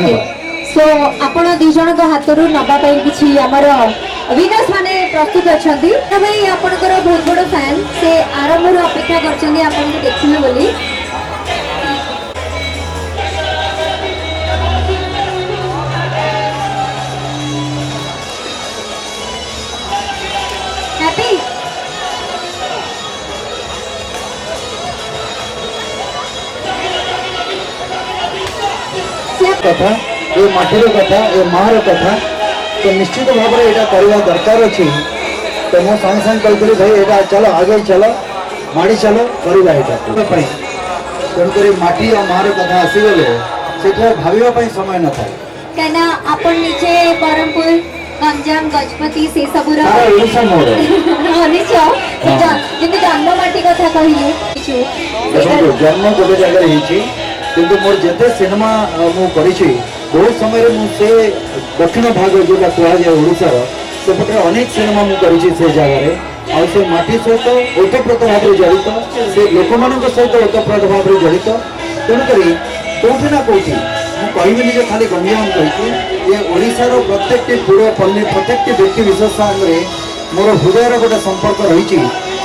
Okay so आपण दी जन को हाथ नबा किसी आमर विनर्स माने प्रस्तुत अच्छा भाई आपणकर बहुत बड़ फैन से आरंभ अपेक्षा कर देखिए बोली हैप्पी कथा ये माटीर कथा ये मार कथा तो निश्चित भाव में यहाँ करवा दरकार अच्छी तो मो सांगे सांगे कहती भाई यहाँ चलो आगे चलो माड़ी चलो करवा यहाँ तेणुक माटी और मार कथा आसीगले से भाविबा समय न था कहना आपण निजे बरहमपुर गंजाम गजपति से सब ओडिशा मोर जन्म माटी कथा कहले देखो जन्म गोटे जगह किंतु मोर जिते सिनेमा मु करिछि बहुत समय रे मु से दक्षिण भाग जोटा कहजाए ओडिशार सेपटे अनेक सिनेमा मु करिछि से जगह रे आ से माटी सहित ओतप्रोत भाव में जड़ित से लोक मान सहित ओतप्रोत भाव में जड़ित तेणुक कौटी ना कौटी मु कहबिनी जे खाली गंजाम कही ये ओडिशार प्रत्येक पूर्व पल्ली प्रत्येक व्यक्ति विशेष सामने मोर हृदय गोटे संपर्क रही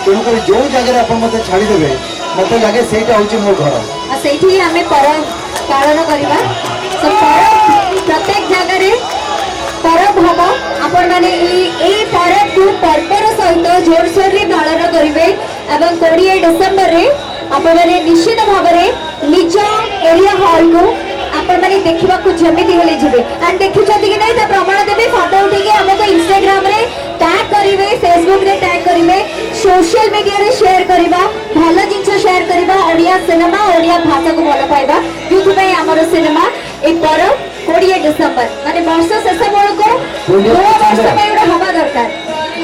तेणुक जो जगह आप मत छाड़देवे मत लगे से मोर घर से आम परब पालन करवा प्रत्येक जगह परब हम आपण मैंने परब को पर्वर सहित जोरसोर पालन करेंगे और 20 डिसेम्बर रे आपण मैंने निश्चित भाव में निज एरिया हॉल को आपण मैंने देखा जमी हेले जी एंड देखुं कि नहीं प्रमाण देवे फोटो उठे आमको इंस्टाग्राम रे टैग करेंगे फेसबुक रे टैग करेंगे सोशल मीडिया रे शेयर करवा भल जिन शेयर करवा ओडिया सिनेमा ओडिया भाषा को भल पाइबा जो आमर सिनेमा ए परब 20 डिसेम्बर माने वर्ष शेष बेलू 2 वर्ष हवा दरकार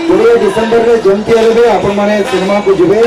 20 डिसेम्बर रे जमती आपण माने सिनेमा को जिबे।